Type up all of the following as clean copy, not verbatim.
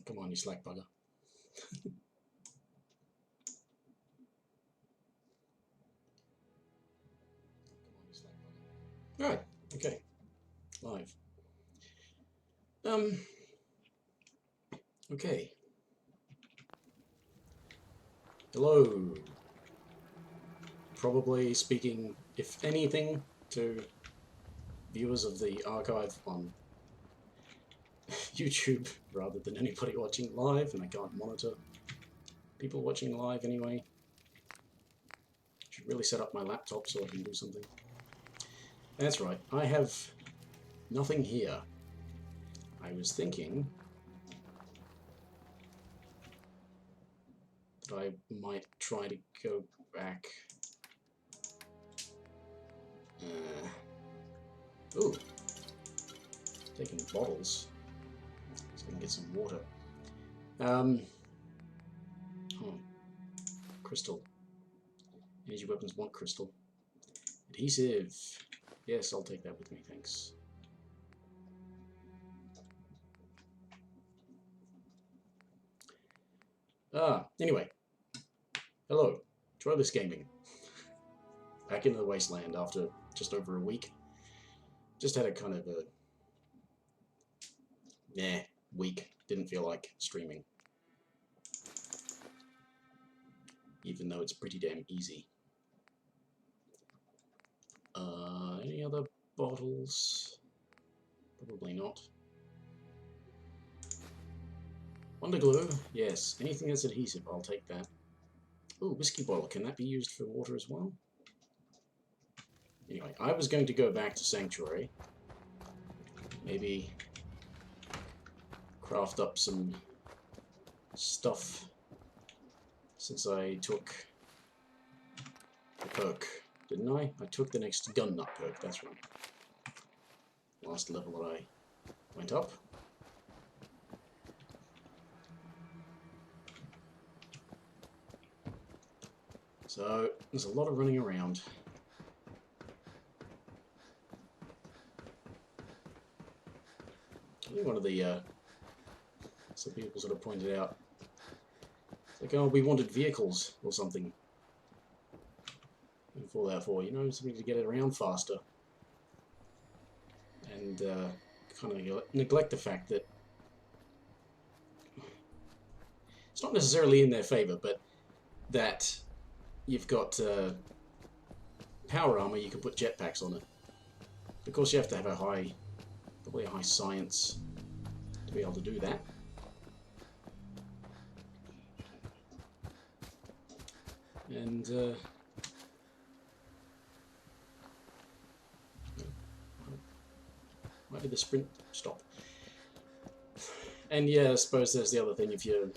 come on, you slack bugger. Alright, okay. Live. Okay. Hello. Probably speaking, if anything, to viewers of the archive on YouTube rather than anybody watching live, and I can't monitor people watching live anyway. Should really set up my laptop so I can do something. That's right, I have nothing here. I was thinking that I might try to go back. Ooh, taking bottles. Let's go and get some water. Oh, crystal. Energy weapons want crystal. Adhesive. Yes, I'll take that with me, thanks. Anyway. Hello. Troilus Gaming. Back into the wasteland after just over a week. Just had a kind of a... week. Didn't feel like streaming. Even though it's pretty damn easy. Any other bottles? Probably not. Wonder glue? Yes. Anything that's adhesive, I'll take that. Ooh, whiskey bottle. Can that be used for water as well? Anyway, I was going to go back to Sanctuary. Maybe craft up some stuff since I took the perk. Didn't I? I took the next gun nut perk, that's right. Last level that I went up. So, there's a lot of running around. I think one of the, some people sort of pointed out, it's like, oh, we wanted vehicles or something. In Fallout 4, you know, something to get it around faster. And kind of neglect the fact that it's not necessarily in their favour, but that you've got power armor, you can put jetpacks on it. Of course, you have to have a high, probably a high science to be able to do that. And why did the sprint stop? And yeah, I suppose there's the other thing, if you're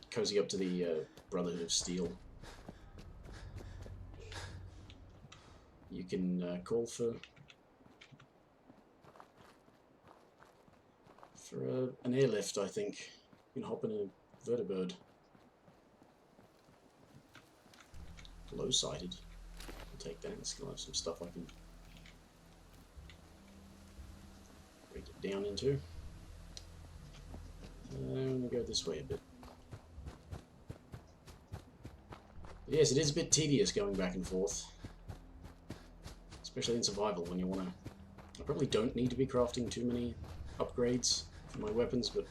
cozy up to the Brotherhood of Steel, you can call for an airlift, I think. You can hop in a vertibird. Low-sided. I'll take that. It's gonna have some stuff I can break it down into. I'm gonna go this way a bit. Yes, it is a bit tedious going back and forth. Especially in survival when you want to... I probably don't need to be crafting too many upgrades for my weapons, but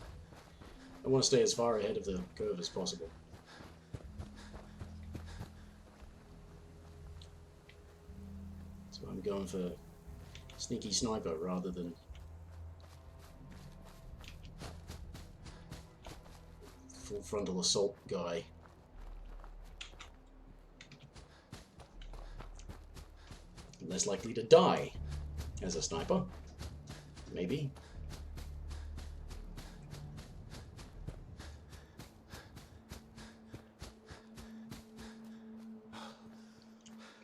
I want to stay as far ahead of the curve as possible. So I'm going for sneaky sniper rather than full frontal assault guy. Less likely to die as a sniper, maybe.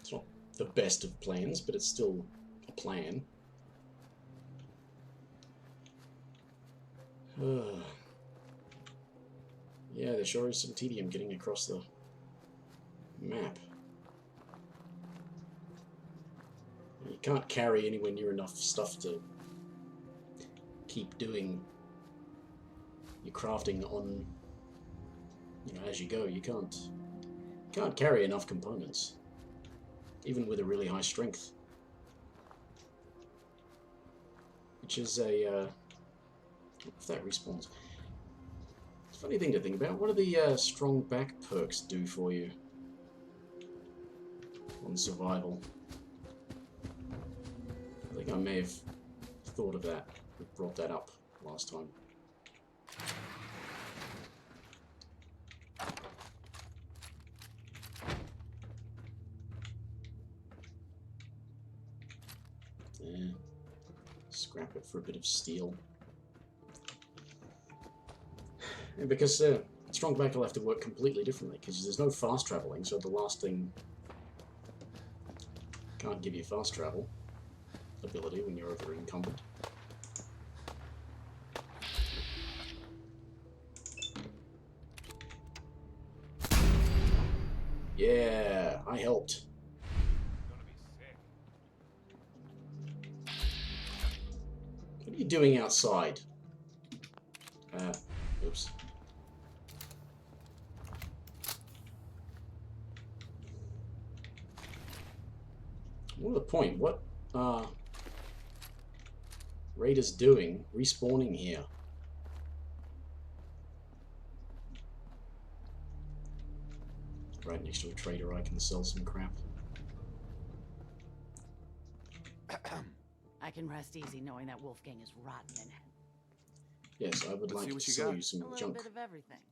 It's not the best of plans, but it's still a plan. Yeah, there sure is some tedium getting across the map. You can't carry anywhere near enough stuff to keep doing, you're crafting on, you know, as you go. You can't carry enough components, even with a really high strength. Which is a, if that respawns. It's a funny thing to think about. What do the strong back perks do for you on survival? I think I may have thought of that, brought that up last time. Yeah. Scrap it for a bit of steel. And because strong back will have to work completely differently, because there's no fast travelling, so the last thing can't give you fast travel ability when you're over encumbered. Yeah, I helped. What are you doing outside? Oops. What the point? What are raiders doing respawning here? Right next to a trader, I can sell some crap. I can rest easy knowing that Wolfgang is rotten in it. Yes, I would like to sell you some A little junk. bit of everything.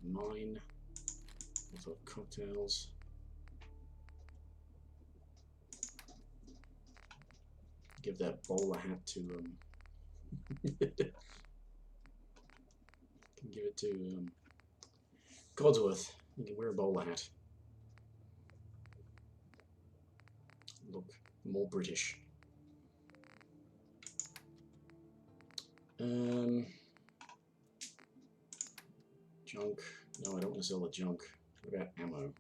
Mine. Also cocktails. Give that bowler hat to can give it to Codsworth. You can wear a bowler hat. Look more British. Junk. No, I don't want to sell the junk. What about ammo?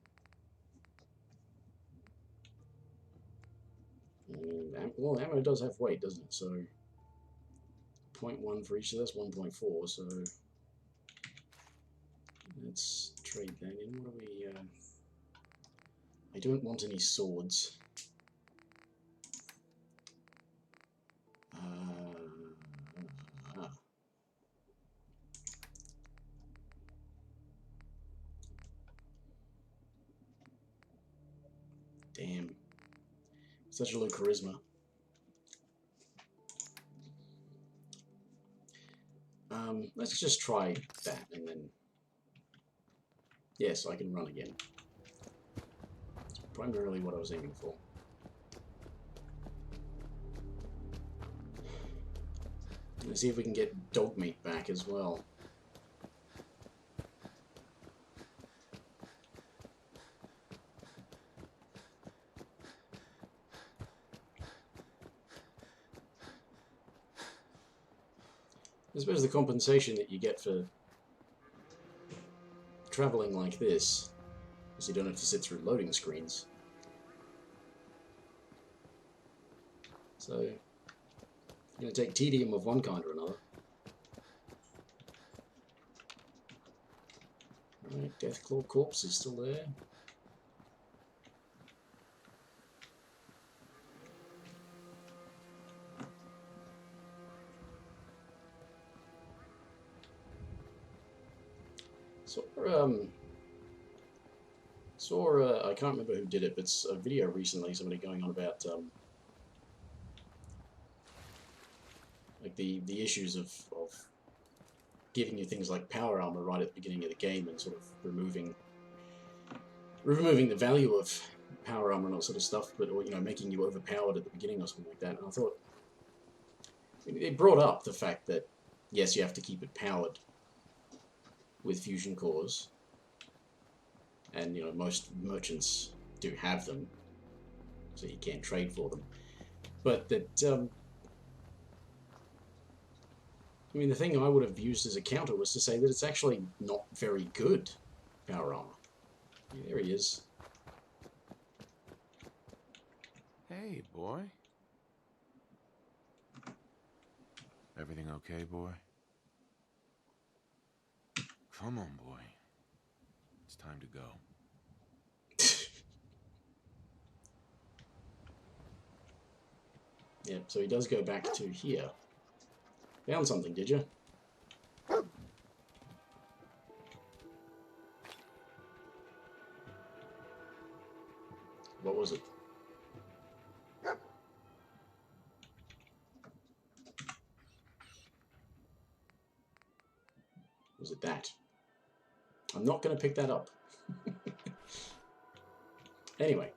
Well, ammo does have weight, doesn't it? So 0.1 for each of this, 1.4. So let's trade that in. What do we? I don't want any swords. Damn. Such a low charisma. Let's just try that and then... Yes, I can run again. That's primarily what I was aiming for. Let's see if we can get dog meat back as well. I suppose the compensation that you get for travelling like this is you don't have to sit through loading screens. So, you're going to take tedium of one kind or another. Alright, Deathclaw corpse is still there. Saw I can't remember who did it, but it's a video recently, somebody going on about like the issues of giving you things like power armor right at the beginning of the game and sort of removing the value of power armor and all sort of stuff, but or making you overpowered at the beginning or something like that. And I thought it brought up the fact that yes, you have to keep it powered with fusion cores, and most merchants do have them, so you can't trade for them. But that I mean, the thing I would have used as a counter was to say that it's actually not very good power armor. Yeah, there he is. Hey, boy. Everything okay, boy? Come on, boy. It's time to go. Yeah, so he does go back to here. Found something, did you? What was it? Was it that? I'm not going to pick that up. Anyway.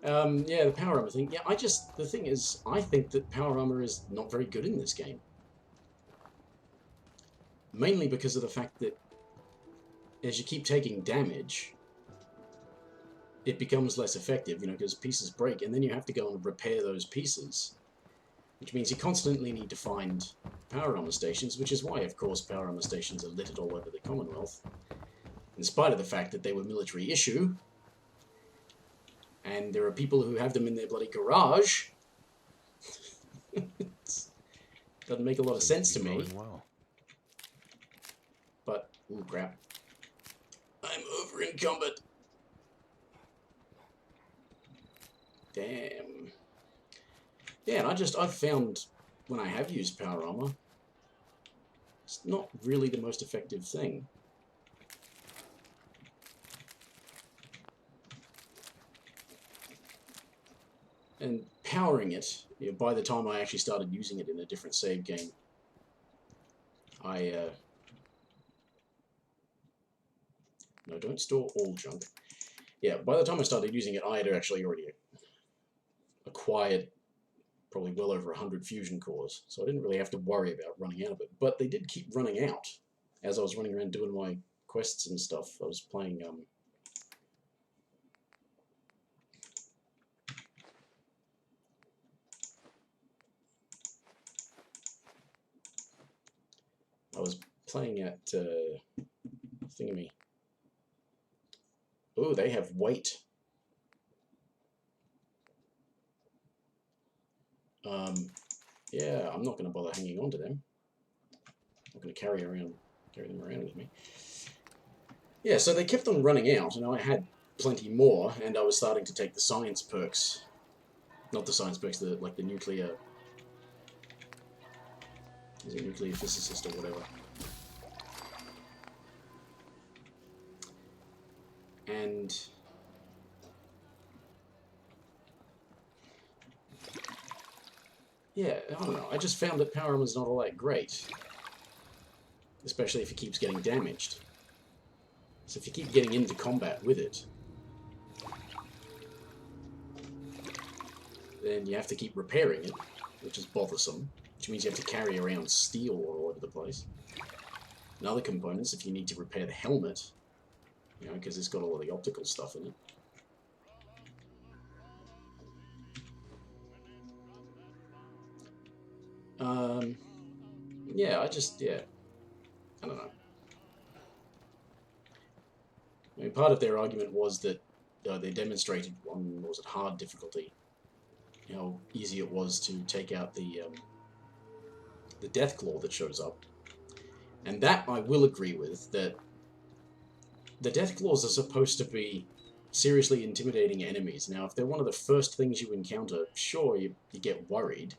Yeah, the power armor thing. Yeah, the thing is, I think that power armor is not very good in this game. Mainly because of the fact that as you keep taking damage, it becomes less effective, you know, because pieces break, and then you have to go and repair those pieces. Which means you constantly need to find power armor stations, which is why, of course, power armor stations are littered all over the Commonwealth. In spite of the fact that they were military issue, and there are people who have them in their bloody garage. Doesn't make a lot of sense to me. Well. But, oh crap. I'm over encumbered. Damn. Yeah, and I've found when I have used power armor, it's not really the most effective thing. And powering it, you know, by the time I actually started using it in a different save game, no, don't store all junk. Yeah, by the time I started using it, I had actually already acquired probably well over 100 fusion cores, so I didn't really have to worry about running out of it. But they did keep running out as I was running around doing my quests and stuff. I was playing at Thingamy. Oh, they have weight. Yeah, I'm not going to bother hanging on to them. I'm not going to carry them around with me. Yeah, so they kept on running out, and I had plenty more, and I was starting to take the science perks. Not the science perks, like the nuclear... Is it nuclear physicist or whatever? And... yeah, I don't know. I just found that power armor's not all that great. Especially if it keeps getting damaged. So if you keep getting into combat with it, then you have to keep repairing it, which is bothersome. Which means you have to carry around steel all over the place. And other components, if you need to repair the helmet, you know, because it's got all of the optical stuff in it. Yeah, I don't know. I mean, part of their argument was that they demonstrated on, what was it, hard difficulty, how easy it was to take out the death claw that shows up. And that I will agree with, that the death claws are supposed to be seriously intimidating enemies. Now, if they're one of the first things you encounter, sure, you get worried,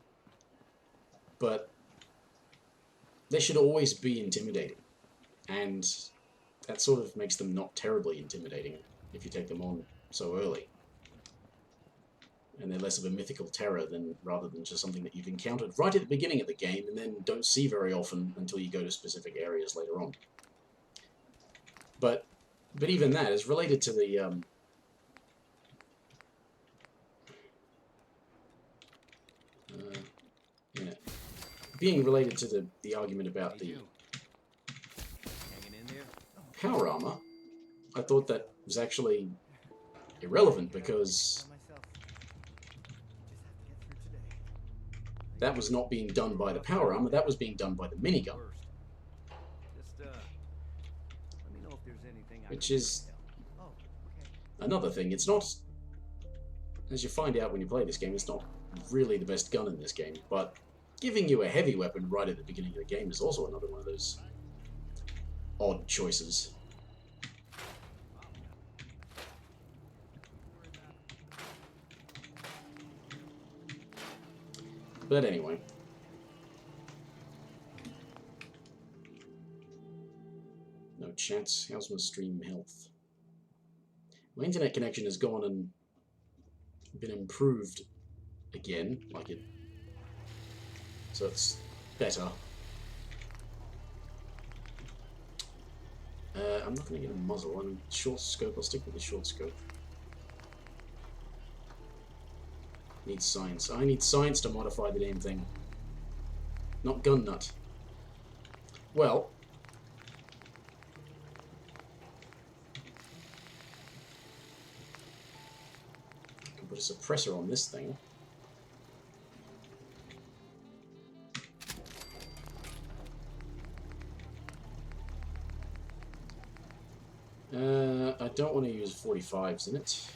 but they should always be intimidating. And that sort of makes them not terribly intimidating if you take them on so early. And they're less of a mythical terror rather than just something that you've encountered right at the beginning of the game and then don't see very often until you go to specific areas later on. But even that is related to the yeah, being related to the argument about the power armor. I thought that was actually irrelevant because that was not being done by the power armor, that was being done by the minigun. Which is another thing. It's not, as you find out when you play this game, it's not really the best gun in this game, but Giving you a heavy weapon right at the beginning of the game is also another one of those odd choices. But anyway. No chance. How's my stream health? My internet connection has gone and been improved again, like it. So it's better. I'm not going to get a muzzle. I'm short scope. I'll stick with the short scope. Need science. I need science to modify the damn thing. Not gun nut. Well. I can put a suppressor on this thing. I don't want to use 45s in it.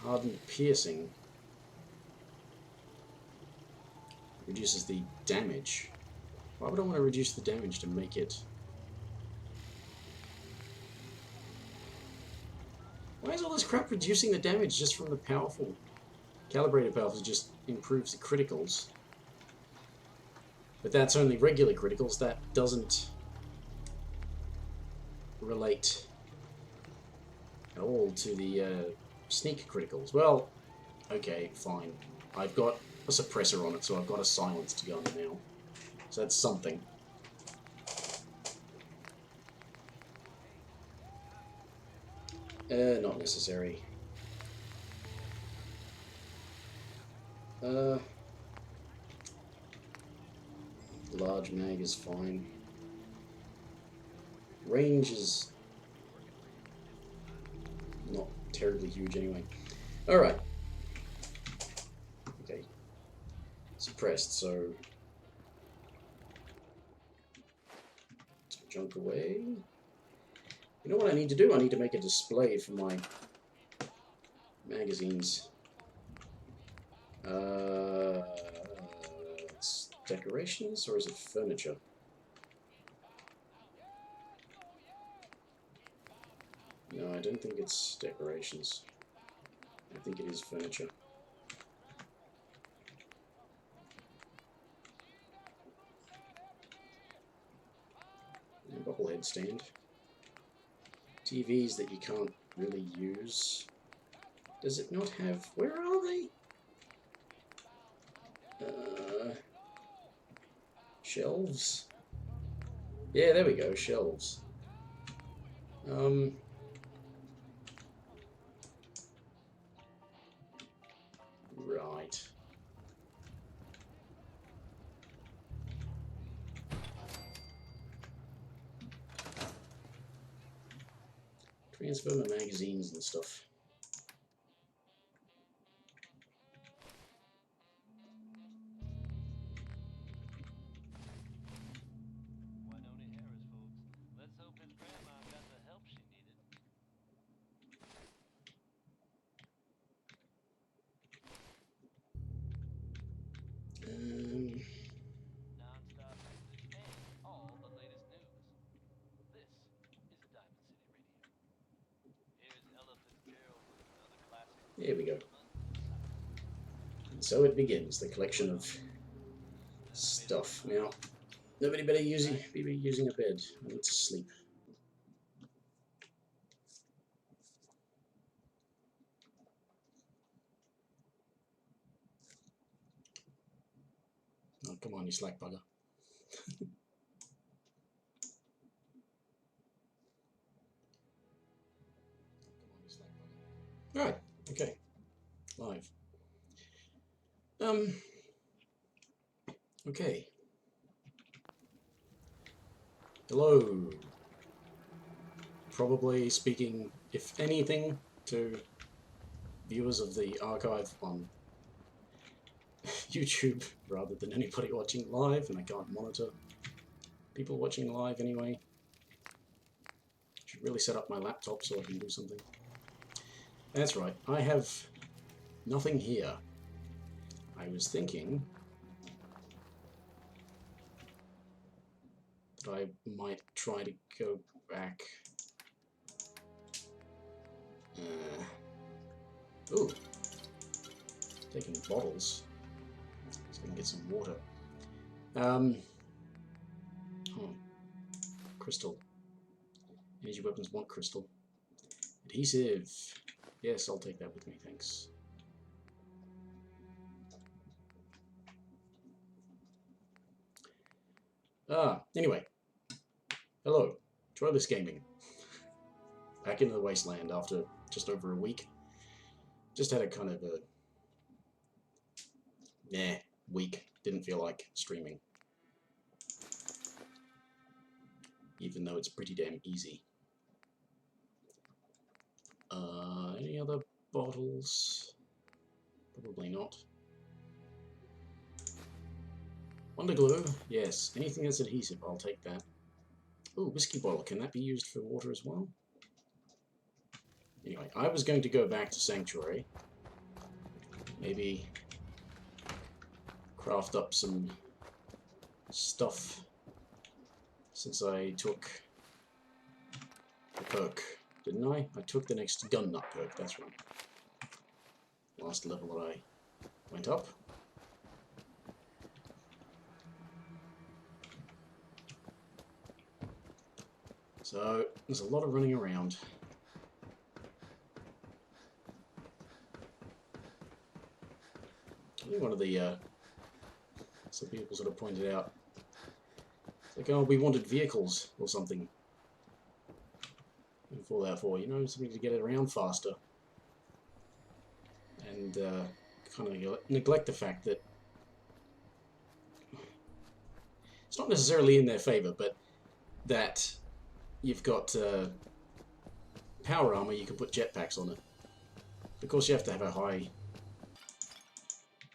Hardened piercing reduces the damage. Why would I want to reduce the damage to make it? Why is all this crap reducing the damage just from the powerful? Calibrated powerful just improves the criticals. But that's only regular criticals, that doesn't relate at all to the sneak criticals. Well, okay, fine. I've got a suppressor on it, so I've got a silenced gun now. So that's something. Not necessary. Large mag is fine. Range is not terribly huge anyway. Alright. Okay. Suppressed, so junk away. You know what I need to do? I need to make a display for my magazines. It's decorations, or is it furniture? No, I don't think it's decorations. I think it is furniture. Bobblehead stand. TVs that you can't really use. Does it not have... Where are they? Shelves? Yeah, there we go, shelves. Right. Transfer my magazines and stuff. There we go. And so it begins, the collection of stuff. Now, nobody better be using a bed. I need to sleep. Oh, come on, you slack bugger. Alright, okay. Live. Okay. Hello. Probably speaking, if anything, to viewers of the archive on YouTube rather than anybody watching live, and I can't monitor people watching live anyway. Should really set up my laptop so I can do something. That's right, I have nothing here. I was thinking that I might try to go back. Ooh, taking bottles. Let's go and get some water. Oh, crystal. Energy weapons want crystal. Adhesive. Yes, I'll take that with me, thanks. Anyway. Hello. Troilus Gaming. Back into the wasteland after just over a week. Just had a kind of a week. Didn't feel like streaming. Even though it's pretty damn easy. Any other bottles? Probably not. Wonder glue? Yes. Anything that's adhesive, I'll take that. Ooh, whiskey bottle. Can that be used for water as well? Anyway, I was going to go back to Sanctuary. Maybe craft up some stuff since I took the perk, didn't I? I took the next gun nut perk, that's right. Last level that I went up. So, there's a lot of running around. I think one of the, some people sort of pointed out, it's like, oh, we wanted vehicles or something in Fallout 4, you know, something to get it around faster. And kind of neglect the fact that it's not necessarily in their favor, but that you've got power armor, you can put jetpacks on it. Of course, you have to have a high...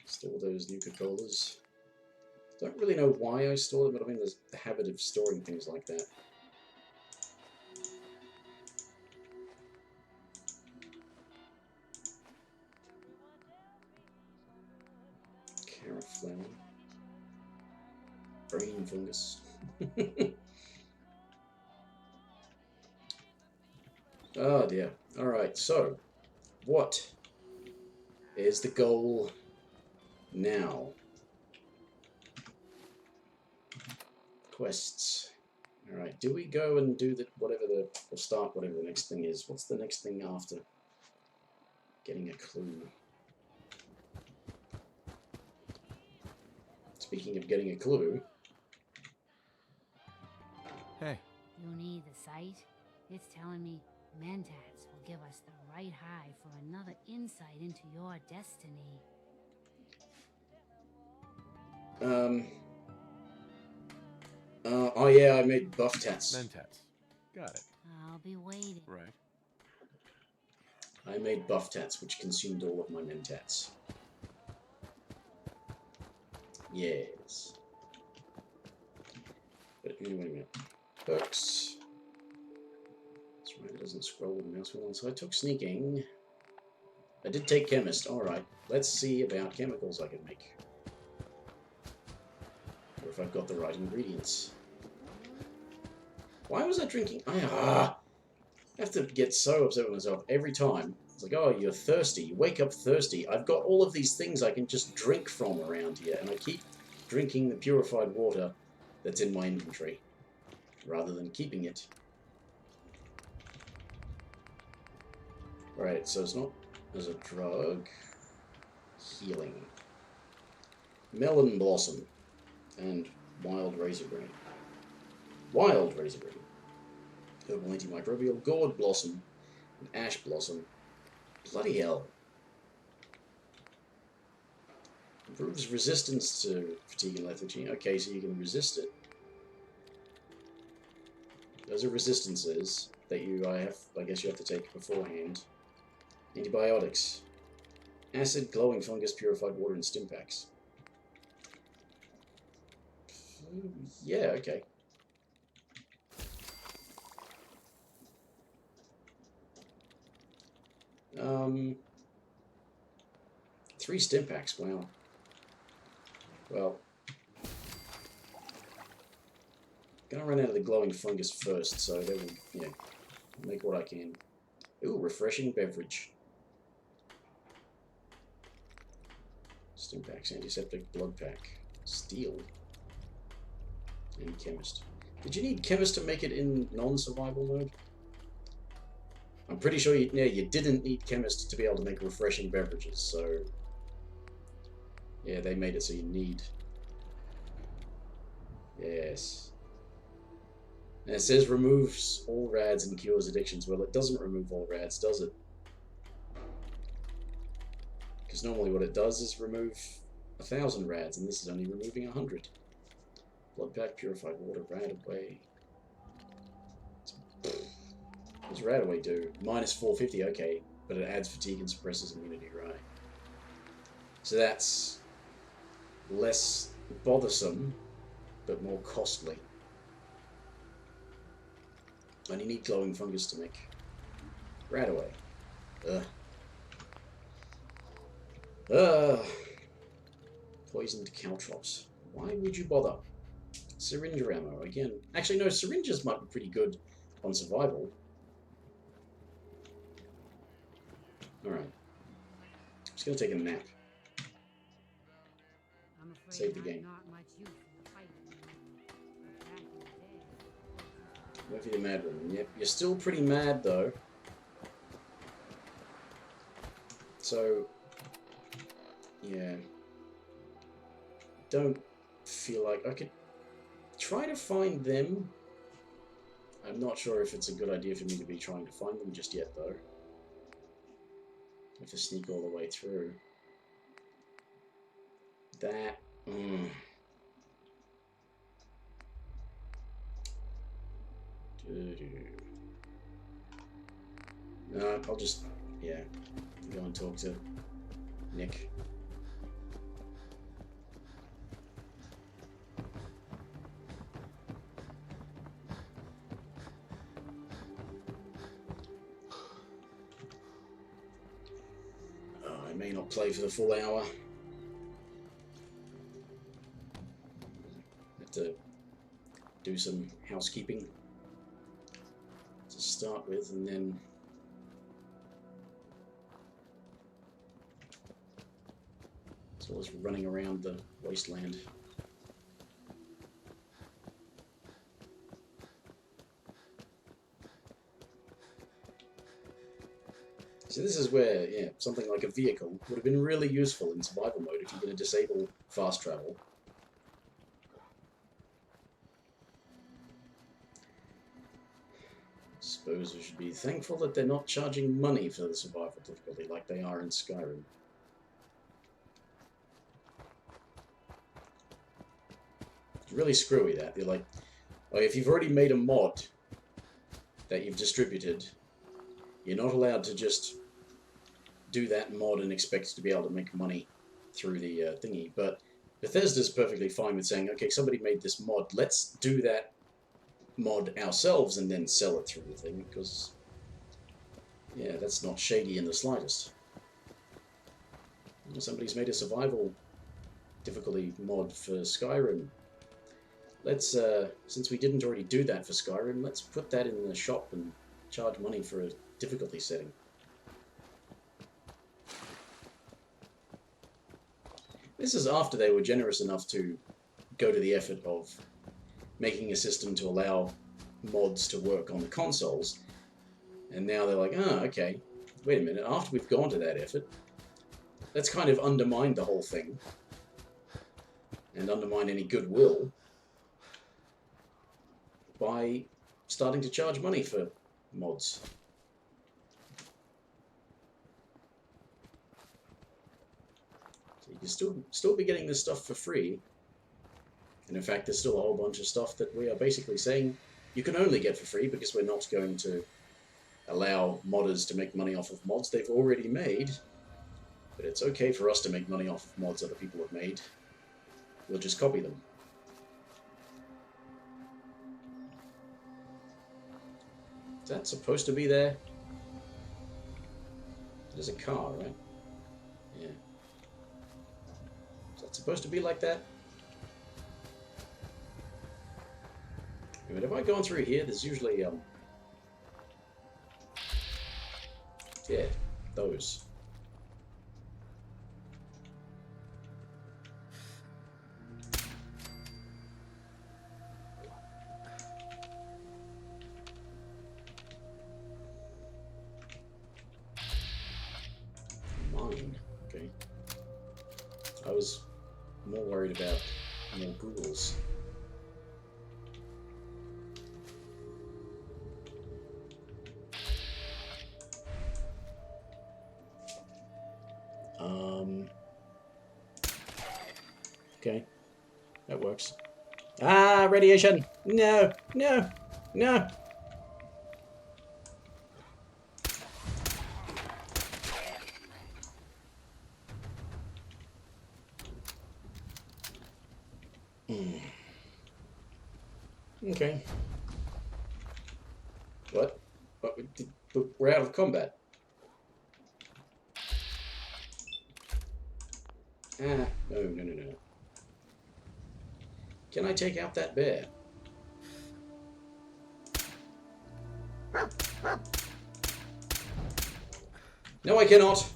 Store those Nuka-Colas. Don't really know why I store them, but I'm in the habit of storing things like that. Carrot flower. Brain fungus. Oh dear. Alright, so what is the goal now? Quests. Alright, do we go and do the or start whatever the next thing is? What's the next thing after getting a clue? Speaking of getting a clue. Hey. You need the sight? It's telling me Mentats will give us the right high for another insight into your destiny. Oh yeah, I made buff tats. Mentats. Got it. I'll be waiting. Right. I made buff tats, which consumed all of my mentats. Yes. But wait a minute. Perks. That's right, it doesn't scroll with the mouse wheel on. So I took sneaking. I did take chemist. Alright, let's see about chemicals I can make. Or if I've got the right ingredients. Why was I drinking? I have to get so upset with myself every time. It's like, oh, you're thirsty. You wake up thirsty. I've got all of these things I can just drink from around here, and I keep drinking the purified water that's in my inventory, rather than keeping it. Right, so it's not as a drug. Healing. Melon blossom. And wild razorgrain. Wild razorgrain. Herbal antimicrobial, gourd blossom, and ash blossom. Bloody hell. Improves resistance to fatigue and lethargy. Okay, so you can resist it. Those are resistances that I guess you have to take beforehand. Antibiotics. Acid, glowing fungus, purified water, and stim packs. Yeah, okay. Three stim packs, wow. Well. Gonna run out of the glowing fungus first, so they will, yeah, make what I can. Ooh, refreshing beverage. Stimpaks, antiseptic, blood pack, steel, and chemist. Did you need chemist to make it in non-survival mode? I'm pretty sure you didn't need chemist to be able to make refreshing beverages, so yeah, they made it so you need. Yes. And it says removes all rads and cures addictions. Well, it doesn't remove all rads, does it? Because normally what it does is remove 1,000 rads, and this is only removing 100. Blood pack, purified water, rad away. What does rad away do? Minus 450, okay. But it adds fatigue and suppresses immunity, right? So that's less bothersome, but more costly. And you need glowing fungus to make rad away. Poisoned caltrops. Why would you bother? Syringe ammo again. Actually, no, syringes might be pretty good on survival. Alright. Just gonna take a nap. I'm afraid Save the I'm game. not much use in the fight. But back in the day, Murphy the Mad Woman. Yep, you're still pretty mad though. So, yeah. Don't feel like I could try to find them. I'm not sure if it's a good idea for me to be trying to find them just yet though. I have to sneak all the way through. That. No, I'll just, yeah, go and talk to Nick. Oh, I may not play for the full hour. Have to do some housekeeping to start with, and then as well as running around the wasteland. So this is where, yeah, something like a vehicle would have been really useful in survival mode if you're going to disable fast travel. Suppose we should be thankful that they're not charging money for the survival difficulty like they are in Skyrim. It's really screwy that. They're like, oh, if you've already made a mod that you've distributed, you're not allowed to just do that mod and expect to be able to make money through the thingy. But Bethesda's perfectly fine with saying, okay, somebody made this mod, let's do that mod ourselves and then sell it through the thing, because, yeah, that's not shady in the slightest. Somebody's made a survival difficulty mod for Skyrim. Let's, since we didn't already do that for Skyrim, let's put that in the shop and charge money for a difficulty setting. This is after they were generous enough to go to the effort of making a system to allow mods to work on the consoles. And now they're like, oh, okay, wait a minute, after we've gone to that effort, let's kind of undermine the whole thing and undermine any goodwill by starting to charge money for mods. So you can still be getting this stuff for free. And in fact, there's still a whole bunch of stuff that we are basically saying you can only get for free because we're not going to allow modders to make money off of mods they've already made. But it's okay for us to make money off of mods other people have made. We'll just copy them. Is that supposed to be there? There's a car, right? Yeah. Is that supposed to be like that? mean, if I go on through here, there's usually, yeah, those. Mine. Okay. I was more worried about more ghouls. Okay. That works. Ah, radiation! No! No! No! Okay. What? What? We're out of combat. Ah, no, no, no, no. Can I take out that bear? No, I cannot.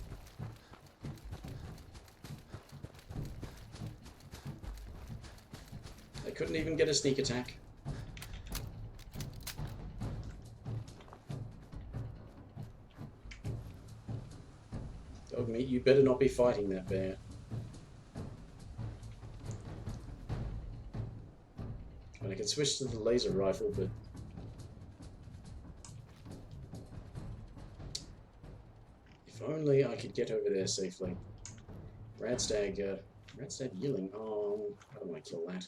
I couldn't even get a sneak attack. Dog meat, you better not be fighting that bear. And I can switch to the laser rifle, but if only I could get over there safely. Radstag yelling. Oh, I don't want to kill that.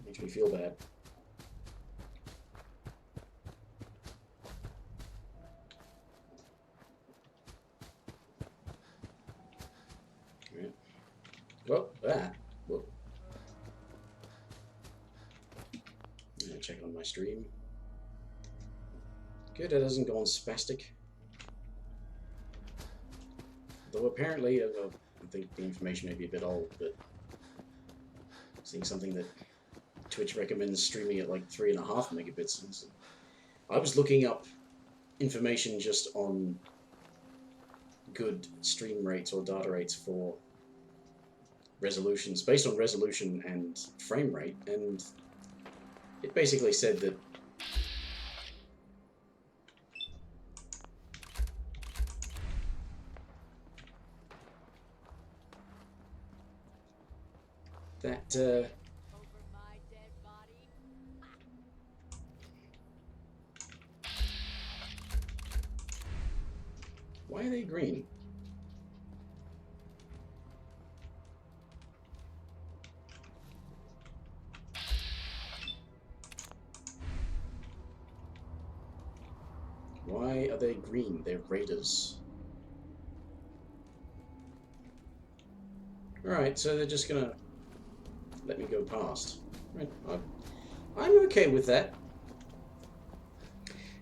Makes me feel bad. Right. Well, that. Whoa. I'm gonna check on my stream. Good, it hasn't gone spastic. Though apparently, I think the information may be a bit old, but seeing something that Twitch recommends streaming at like 3.5 megabits. I was looking up information just on good stream rates or data rates for resolutions, based on resolution and frame rate, and it basically said that why are they green? Why are they green? They're raiders. Alright, so they're just gonna let me go past. Right, I'm okay with that.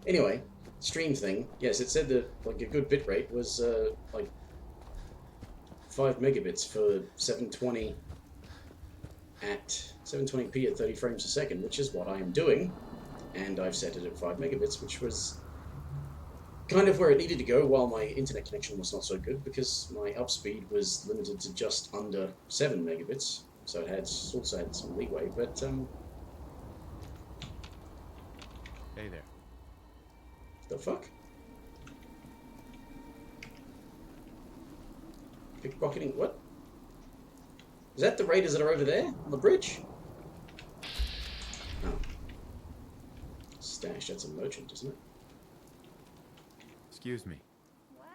Anyway, stream thing. Yes, it said that like a good bitrate was like 5 megabits for 720 at 720p at 30 frames a second, which is what I am doing, and I've set it at 5 megabits, which was kind of where it needed to go while my internet connection was not so good, because my upspeed was limited to just under 7 megabits, so it also had some leeway, but Hey there. the fuck? Pickpocketing, what? Is that the raiders that are over there on the bridge? Oh. Stash, that's a merchant, isn't it? Excuse me. Wow,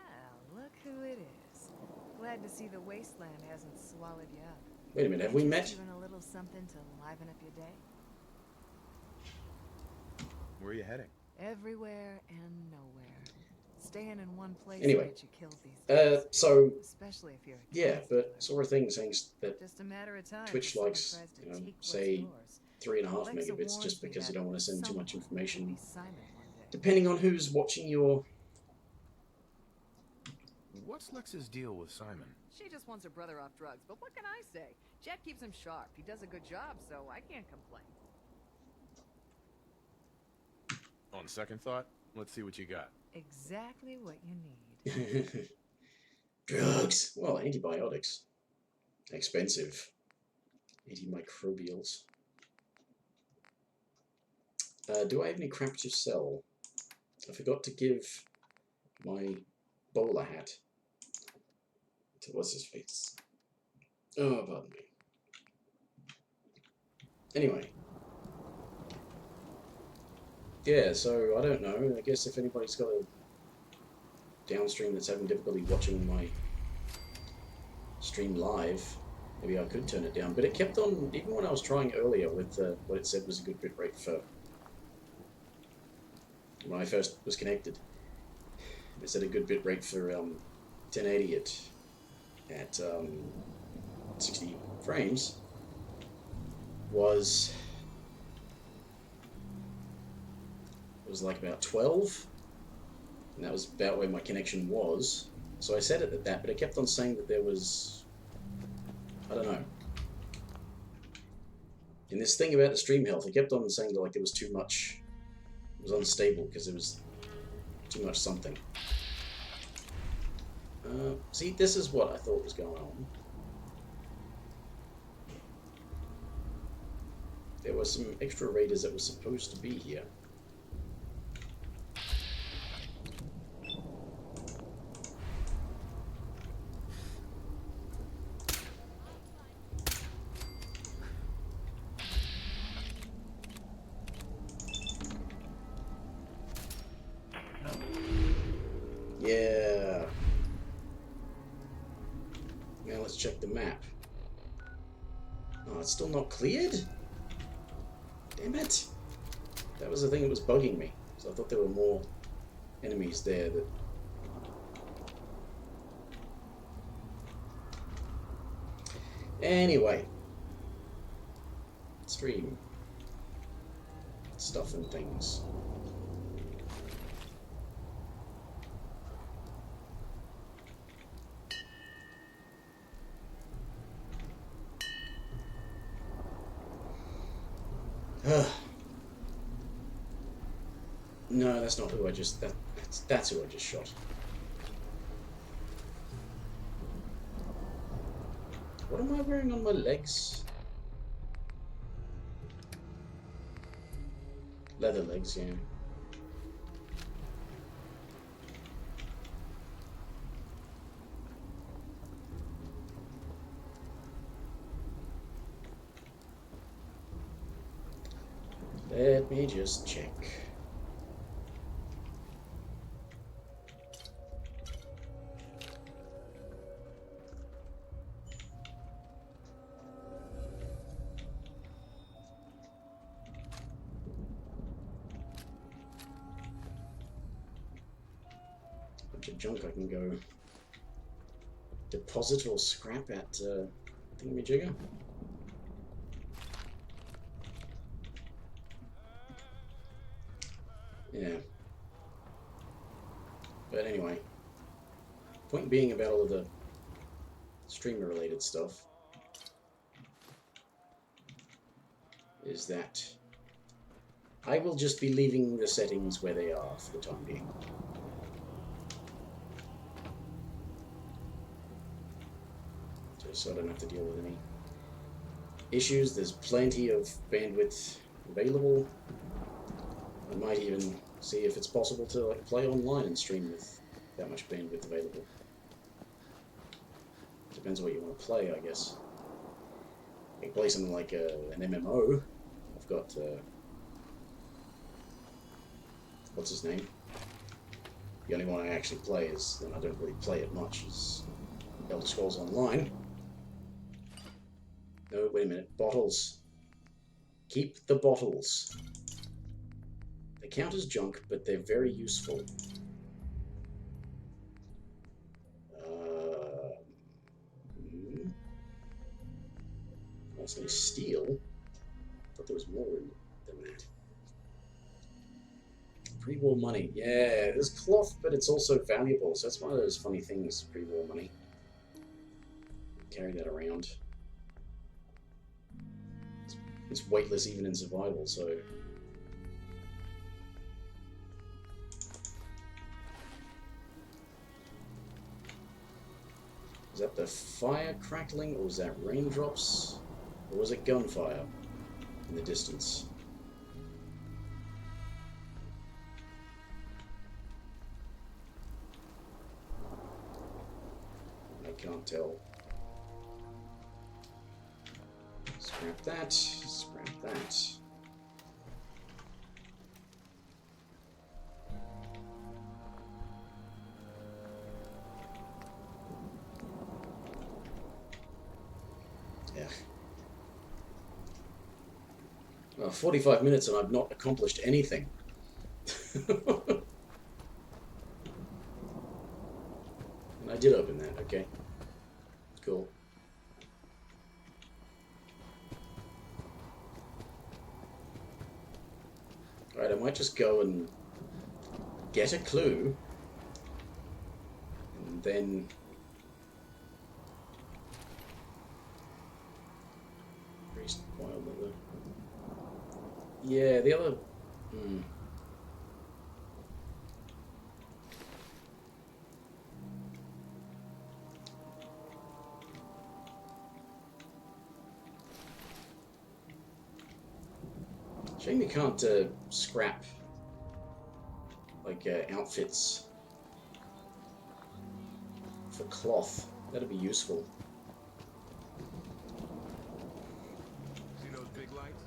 look who it is. Glad to see the wasteland hasn't swallowed you up. Wait a minute, have we met? Even a little something to liven up your day? Where are you heading? Everywhere and nowhere. Staying in one place Anyway, gets you killed these days. so Especially if you're a yeah, tax but dealer. saw a thing saying that Just a matter of time Twitch before likes, someone tries to you know, take what's say yours. 3.5 Alexa megabits warns just me because you that don't want to send too much someone will information, be silent one day. depending on who's watching your what's Lex's deal with Simon? She just wants her brother off drugs, but what can I say? Jet keeps him sharp. He does a good job, so I can't complain. On second thought, let's see what you got. Exactly what you need. Drugs. Well, antibiotics. Expensive. Antimicrobials. Do I have any crap to sell? I forgot to give my bowler hat to what's his face. Oh, pardon me. Anyway. Yeah, so I don't know. I guess if anybody's got a downstream that's having difficulty watching my stream live, maybe I could turn it down. But it kept on, even when I was trying earlier with what it said was a good bitrate for when I first was connected. It said a good bitrate for 1080 at 60 frames was like about 12, and that was about where my connection was. So I set it at that, but it kept on saying that there was, I don't know. In this thing about the stream health, it kept on saying that like there was too much. It was unstable because there was too much something. See, this is what I thought was going on. There were some extra raiders that were supposed to be here. Yeah. Now let's check the map. Oh, it's still not cleared? Damn it. That was the thing that was bugging me. So I thought there were more enemies there that... Anyway. Stream. Stuff and things. No, that's not who I just... That's who I just shot. What am I wearing on my legs? Leather legs, yeah. Let me just check. Bunch of junk I can go deposit or scrap at thingamajigger. Yeah. But anyway, point being about all of the streamer related stuff is that I will just be leaving the settings where they are for the time being. Just so I don't have to deal with any issues. There's plenty of bandwidth available. I might even see if it's possible to like play online and stream with that much bandwidth available. Depends on what you want to play, I guess. I can play something like an MMO. I've got what's his name? The only one I actually play is, and I don't really play it much, is Elder Scrolls Online. No, wait a minute. Bottles. Keep the bottles. They count as junk, but they're very useful. I was going to steal. I thought there was more than that. Pre-war money. Yeah, there's cloth, but it's also valuable. So that's one of those funny things, pre-war money. Carry that around. It's weightless even in survival, so... Is that the fire crackling, or was that raindrops? Or was it gunfire in the distance? I can't tell. Scrap that, scrap that. Yeah. Well, 45 minutes and I've not accomplished anything. And I did open that, okay. Cool. Alright, I might just go and get a clue. And then... Yeah, the other... Shame you can't scrap like outfits for cloth. That'd be useful. See those big lights?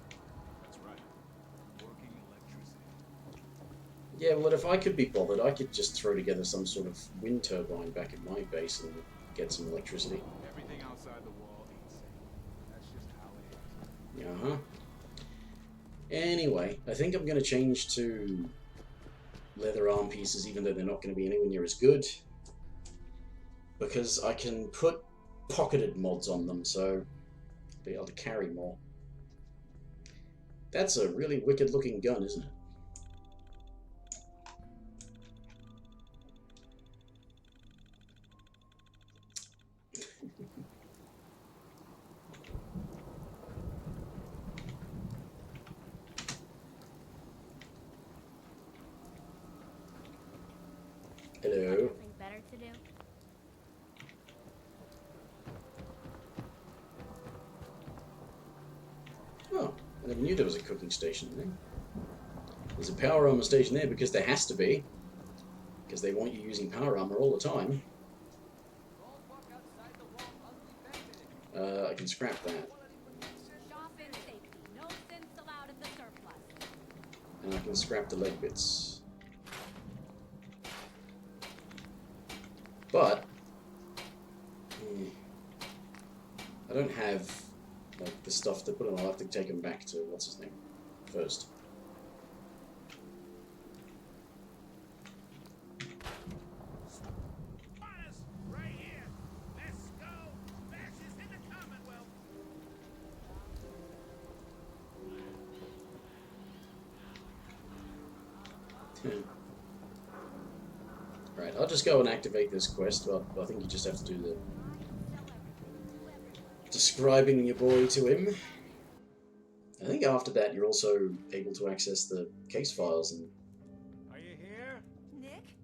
That's right. Working electricity. Yeah, well, if I could be bothered, I could just throw together some sort of wind turbine back at my base and get some electricity. Everything outside the wall ain't safe. That's just how it is. Uh-huh. Anyway, I think I'm going to change to leather arm pieces, even though they're not going to be anywhere near as good. Because I can put pocketed mods on them, so I'll be able to carry more. That's a really wicked looking gun, isn't it? Hello. Nothing better to do? Oh, I never knew there was a cooking station there. There's a power armor station there because there has to be. Because they want you using power armor all the time. I can scrap that. And I can scrap the leg bits. But I don't have like the stuff to put on. I'll have to take them back to what's his name first. Right here. Let's go. Fascists in the Commonwealth. Right, I'll just go and activate this quest. Well, I think you just have to do the describing your boy to him. I think after that you're also able to access the case files and... Are you here? Nick?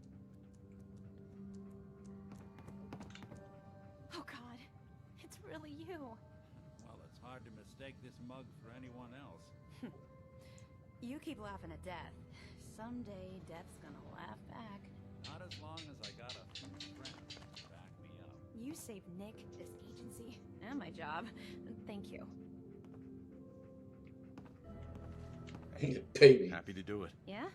Oh God, it's really you. Well, it's hard to mistake this mug for anyone else. You keep laughing at death. Someday death's gonna laugh back. Not as long as I got a few friends to back me up. You saved Nick, this agency, and my job. Thank you. Baby. Happy to do it. Yeah?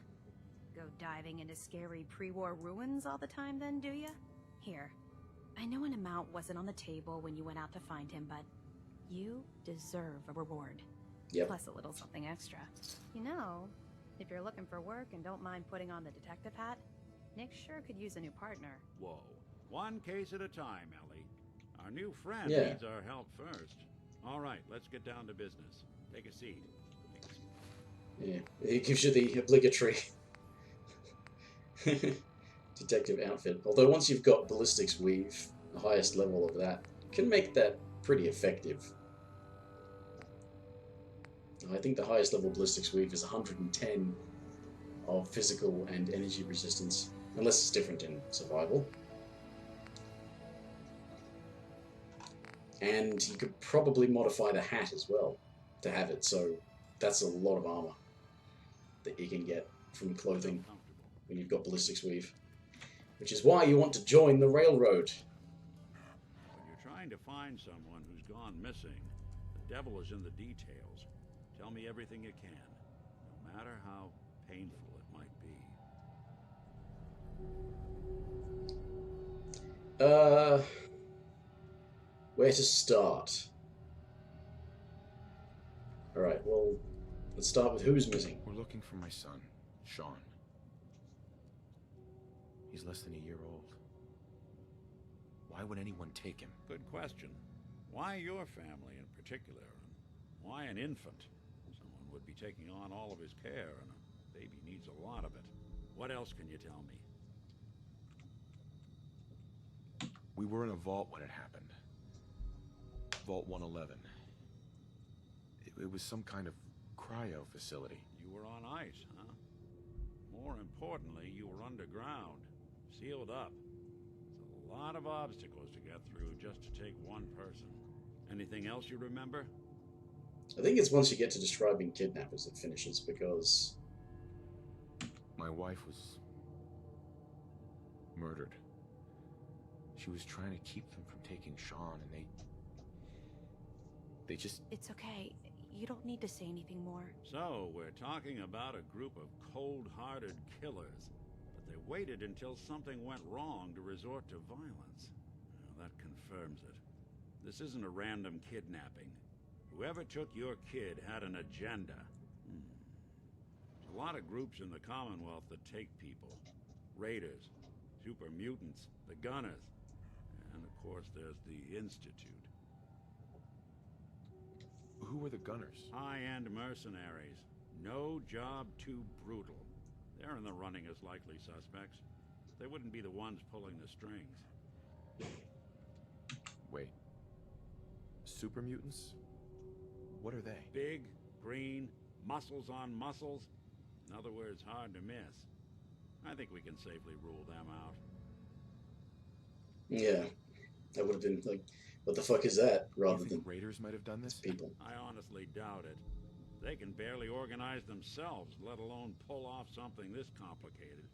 Go diving into scary pre-war ruins all the time then, do ya? Here. I know an amount wasn't on the table when you went out to find him, but you deserve a reward. Yep. Plus a little something extra. You know, if you're looking for work and don't mind putting on the detective hat, Nick sure could use a new partner. Whoa. One case at a time, Ellie. Our new friend Yeah. needs our help first. All right, let's get down to business. Take a seat. Yeah, it gives you the obligatory Detective outfit. Although once you've got ballistics weave, the highest level of that, can make that pretty effective. I think the highest level ballistics weave is 110 of physical and energy resistance, unless it's different in survival. And you could probably modify the hat as well to have it, so that's a lot of armor that you can get from clothing when you've got ballistics weave. Which is why you want to join the railroad. When you're trying to find someone who's gone missing, the devil is in the details. Tell me everything you can, no matter how painful it might be. Where to start? Alright, well, let's start with who's missing. We're looking for my son, Sean. He's less than a year old. Why would anyone take him? Good question. Why your family in particular? And why an infant? Someone would be taking on all of his care, and a baby needs a lot of it. What else can you tell me? We were in a vault when it happened. Vault 111. It was some kind of cryo facility. You were on ice, huh? More importantly, you were underground, sealed up. It's a lot of obstacles to get through just to take one person. Anything else you remember? I think it's once you get to describing kidnappers it finishes, because... My wife was murdered. She was trying to keep them from taking Sean, and they just... It's okay. You don't need to say anything more. So, we're talking about a group of cold-hearted killers, but they waited until something went wrong to resort to violence. Well, that confirms it. This isn't a random kidnapping. Whoever took your kid had an agenda. There's a lot of groups in the Commonwealth that take people. Raiders, super mutants, the Gunners, and of course there's the Institute. Who were the Gunners? High-end mercenaries. No job too brutal. They're in the running as likely suspects. They wouldn't be the ones pulling the strings. Wait. Super mutants? What are they? Big, green, muscles on muscles. In other words, hard to miss. I think we can safely rule them out. Yeah, that would have been like, what the fuck is that? Rather You than think raiders might have done this? people. I honestly doubt it. They can barely organize themselves, let alone pull off something this complicated.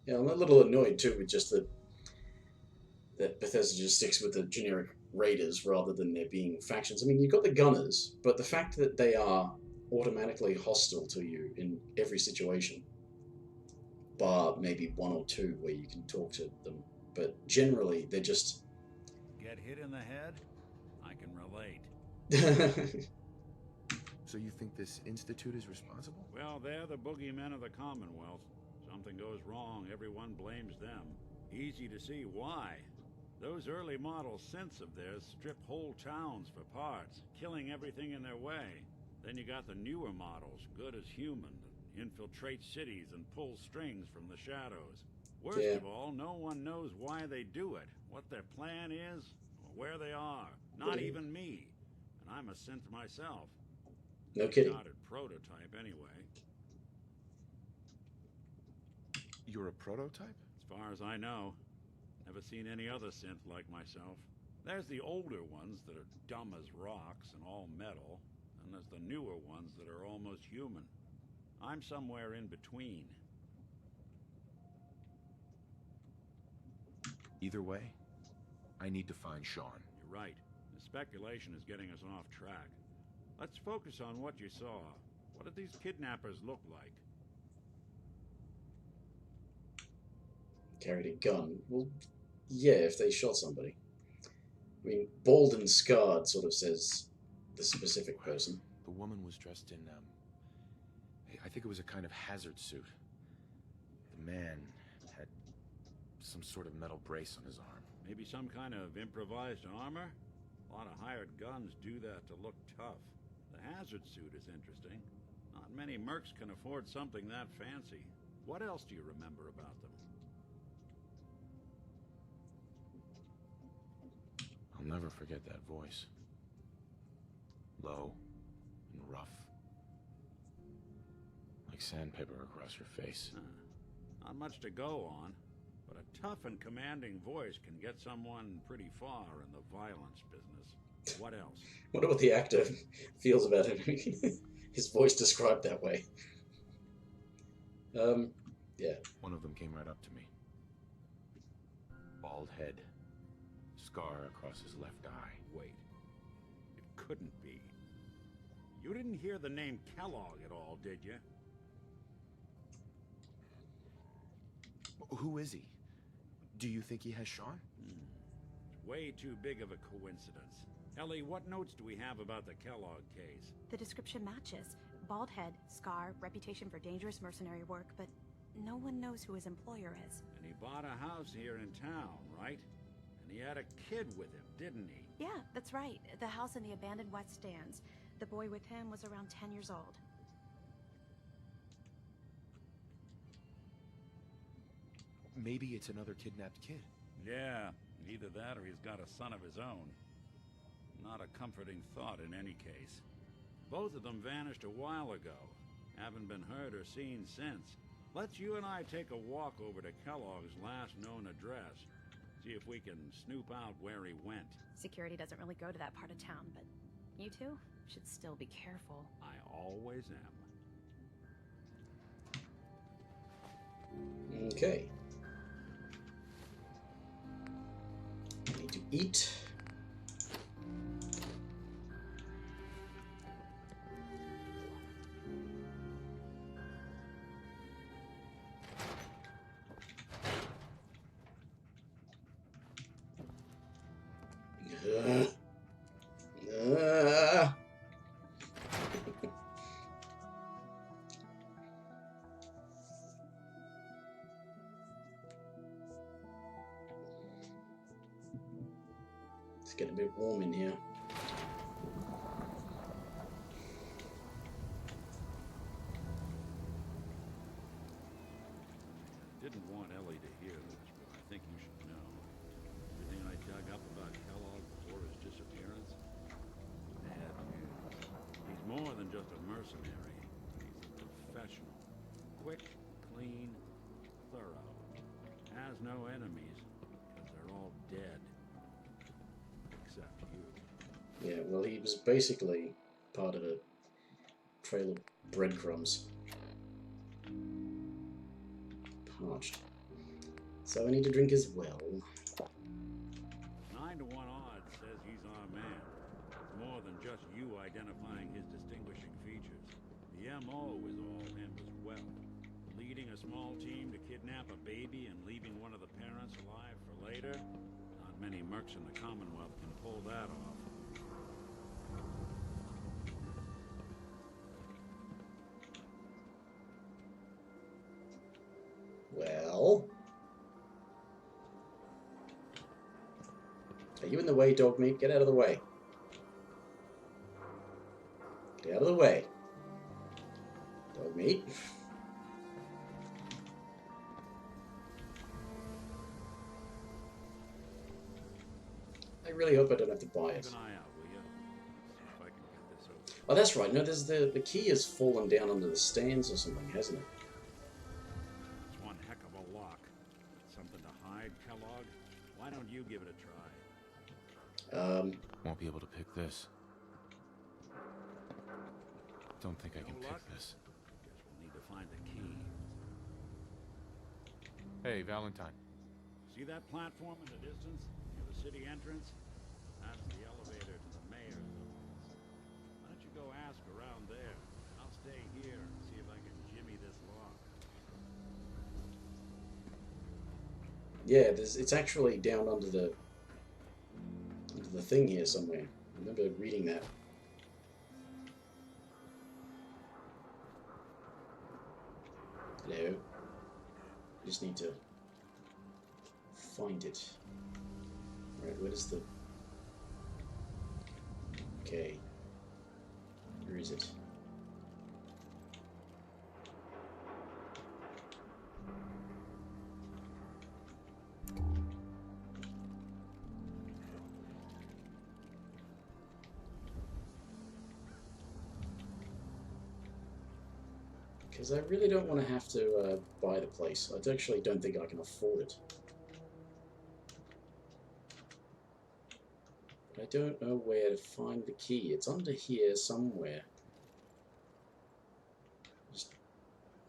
Yeah, I'm a little annoyed too with just that Bethesda just sticks with the generic raiders rather than there being factions. I mean, you've got the Gunners, but the fact that they are automatically hostile to you in every situation, bar maybe one or two where you can talk to them, but generally they're just... Get hit in the head? I can relate. So you think this institute is responsible? Well, they're the boogeymen of the Commonwealth. Something goes wrong, everyone blames them. Easy to see why. Those early model synths of theirs strip whole towns for parts, killing everything in their way. Then you got the newer models, good as human, that infiltrate cities and pull strings from the shadows. Worst of all, no one knows why they do it, what their plan is, or where they are. Not even me. And I'm a synth myself. No kidding. Started prototype anyway. You're a prototype? As far as I know. Never seen any other synth like myself. There's the older ones that are dumb as rocks and all metal, and there's the newer ones that are almost human. I'm somewhere in between. Either way, I need to find Sean. You're right. The speculation is getting us off track. Let's focus on what you saw. What did these kidnappers look like? Carried a gun. Well, yeah, if they shot somebody. I mean, bald and scarred sort of says the specific person. The woman was dressed in, I think it was a kind of hazard suit. The man had some sort of metal brace on his arm. Maybe some kind of improvised armor? A lot of hired guns do that to look tough. The hazard suit is interesting. Not many mercs can afford something that fancy. What else do you remember about them? I'll never forget that voice. Low and rough. Like sandpaper across your face. Not much to go on, but a tough and commanding voice can get someone pretty far in the violence business. What else? Wonder what the actor feels about him. His voice described that way. Yeah. One of them came right up to me. Bald head. Scar across his left eye. Wait. It couldn't be. You didn't hear the name Kellogg at all, did you? Who is he? Do you think he has Sean? It's way too big of a coincidence. Ellie, what notes do we have about the Kellogg case? The description matches. Bald head, scar, reputation for dangerous mercenary work, but no one knows who his employer is. And he bought a house here in town, right? And he had a kid with him, didn't he? Yeah, that's right. The house in the abandoned West Stands. The boy with him was around 10 years old. Maybe it's another kidnapped kid. Yeah, either that or he's got a son of his own. Not a comforting thought in any case. Both of them vanished a while ago. Haven't been heard or seen since. Let's you and I take a walk over to Kellogg's last known address. See if we can snoop out where he went. Security doesn't really go to that part of town, but you two should still be careful. I always am. Okay. I need to eat. It's getting a bit warm in here. Didn't want Ellie to hear this, but I think you should know. Everything I dug up about Kellogg before his disappearance? Bad news. He's more than just a mercenary. He's a professional. Quick, clean, thorough. Has no enemies, because they're all dead. Except you. Yeah, well, he was basically part of a trail of breadcrumbs. Parched. So I need to drink as well. 9 to 1 odds says he's our man. It's more than just you identifying his distinguishing features. The MO is all him as well. Leading a small team to kidnap a baby and leaving one of the parents alive for later? Not many mercs in the Commonwealth can pull that off. Well... Are you in the way, dog meat? Get out of the way. Get out of the way. Dog meat. I really hope I don't have to buy it. Keep an eye out, will you? See if I can get this over. Oh, that's right. No, there's the key has fallen down under the stands or something, hasn't it? It's one heck of a lock. Something to hide, Kellogg? Why don't you give it a try? Won't be able to pick this. Don't think I can No luck? pick this. Guess we'll need to find the key. Hey, Valentine. See that platform in the distance? Near the city entrance? That's the elevator to the mayor's office. Why don't you go ask around there? I'll stay here and see if I can jimmy this lock. Yeah, it's actually down under the thing here somewhere. I remember reading that. Hello. I just need to find it. Right, what is the... Okay. Where is it? Because I really don't want to have to buy the place. I actually don't think I can afford it. But I don't know where to find the key. It's under here somewhere. Just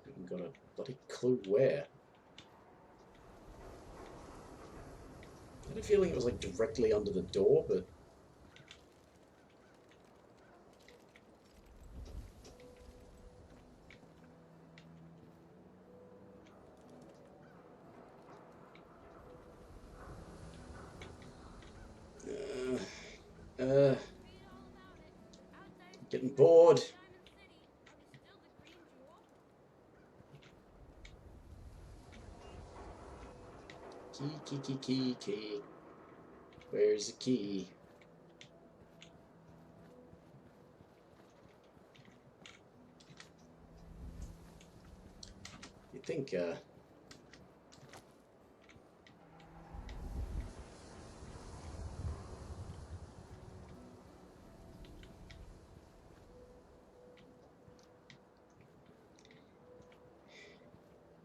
haven't got a bloody clue where. I had a feeling it was like directly under the door, but getting bored. Key. Where's the key? You'd think,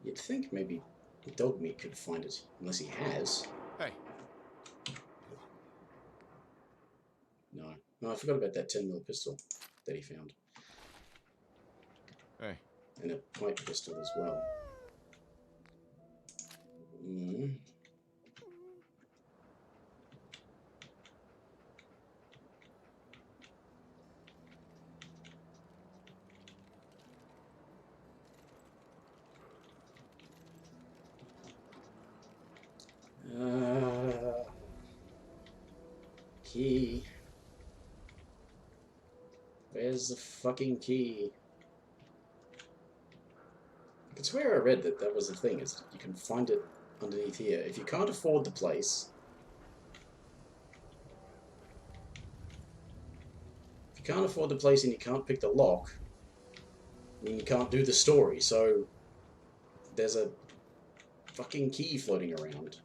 you'd think maybe dog meat could find it, unless he has. Hey. No, I forgot about that 10mm pistol that he found. Hey. And a pipe pistol as well. Mm. Key. Where's the fucking key? I could swear I read that that was the thing, is you can find it underneath here. If you can't afford the place, and you can't pick the lock, then you can't do the story, so there's a fucking key floating around.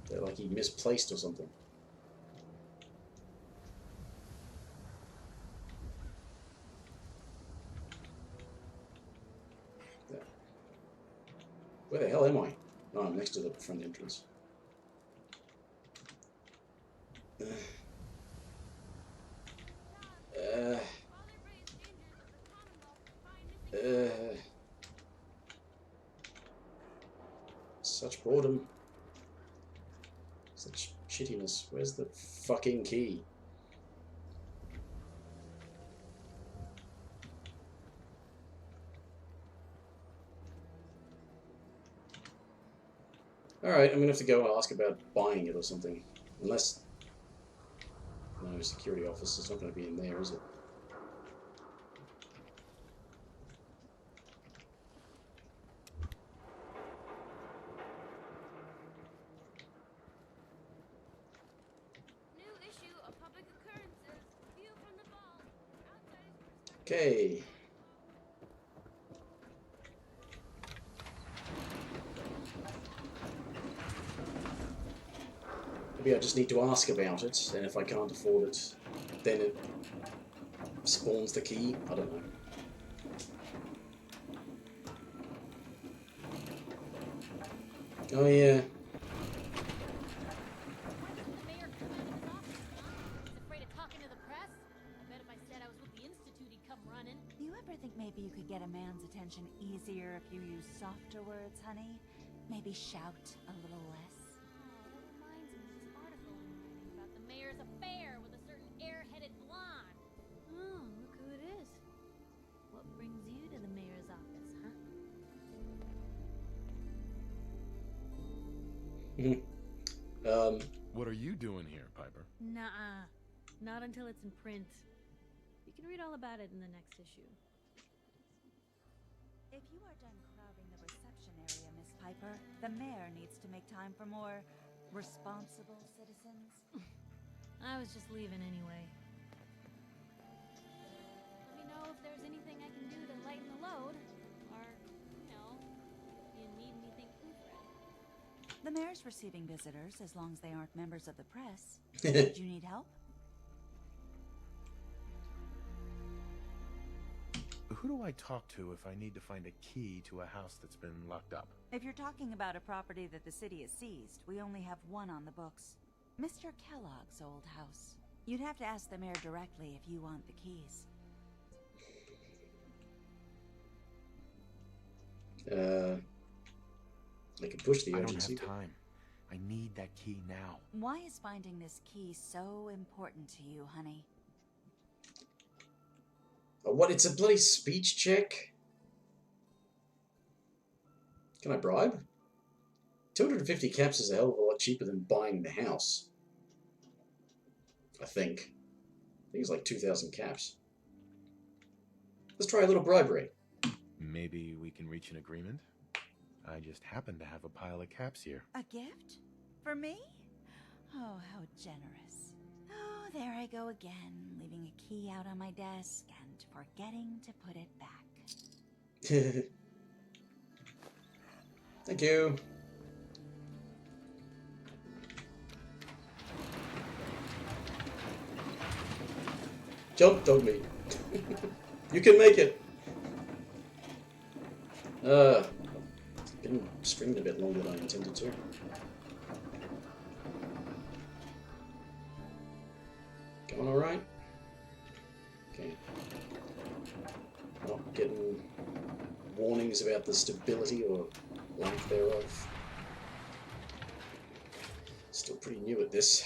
They're like he misplaced or something. Where the hell am I? Oh, I'm next to the front entrance. Such boredom. Such shittiness. Where's the fucking key? Alright, I'm gonna have to go and ask about buying it or something. Unless... No, security office is not gonna be in there, is it? New issue of Public Occurrences. View from the vault. Outside. Okay. Maybe I just need to ask about it, and if I can't afford it, then it spawns the key. I don't know. Oh yeah. You ever think maybe you could get a man's attention easier if you use softer words, honey? Maybe shout a little less? Oh, that reminds me of this article I'm writing about the mayor's affair with a certain airheaded blonde. Oh, look who it is. What brings you to the mayor's office, huh? What are you doing here, Piper? Nuh-uh. Not until it's in print. You can read all about it in the next issue. If you are done crowding the reception area, Miss Piper, the mayor needs to make time for more responsible citizens. I was just leaving anyway. Let me know if there's anything I can do to lighten the load. Or, you know, if you need anything proofread. The mayor's receiving visitors as long as they aren't members of the press. Do you need help? Who do I talk to if I need to find a key to a house that's been locked up? If you're talking about a property that the city has seized, we only have one on the books. Mr. Kellogg's old house. You'd have to ask the mayor directly if you want the keys. I can push the I don't urgency. have time. I need that key now. Why is finding this key so important to you, honey? Oh, what? It's a bloody speech check? Can I bribe? 250 caps is a hell of a lot cheaper than buying the house. I think it's like 2,000 caps. Let's try a little bribery. Maybe we can reach an agreement? I just happen to have a pile of caps here. A gift? For me? Oh, how generous. Oh, there I go again, leaving a key out on my desk and forgetting to put it back. Thank you. Jump, dog meat. You can make it. Been stringed a bit longer than I intended to. Going alright? Okay. Not getting warnings about the stability or lack thereof. Still pretty new at this.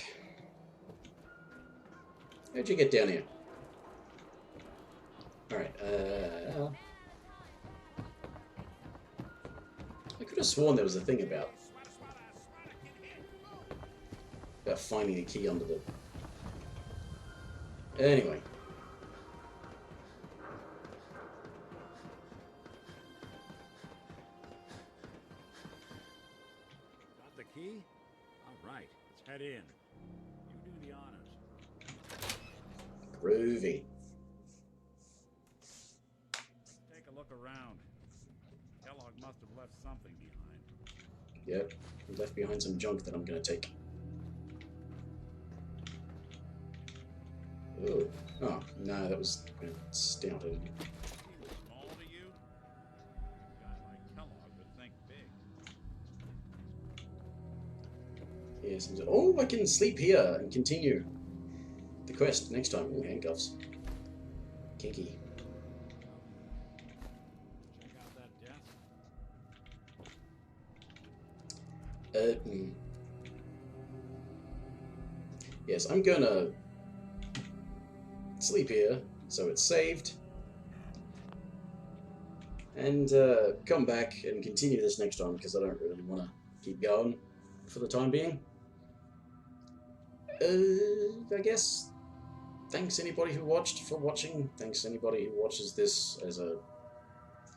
How'd you get down here? Alright, I could have sworn there was a thing about finding a key under the... Anyway. Got the key? All right, let's head in. You do the honors. Groovy. Take a look around. Kellogg must have left something behind. Yep, he left behind some junk that I'm gonna take. Ooh. Oh, no, that was stout. He was small to you? A guy like Kellogg would think big. Yes. Oh, I can sleep here and continue the quest next time. Ooh, handcuffs. Kinky. Check out that desk. Yes, I'm gonna sleep here, so it's saved, and come back and continue this next time because I don't really want to keep going for the time being. I guess thanks anybody who watched for watching. Thanks anybody who watches this as a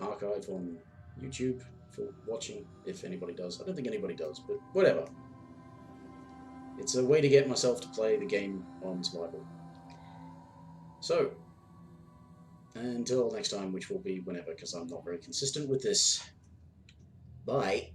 archive on YouTube for watching, if anybody does. I don't think anybody does, but whatever. It's a way to get myself to play the game on survival. So, until next time, which will be whenever, because I'm not very consistent with this. Bye.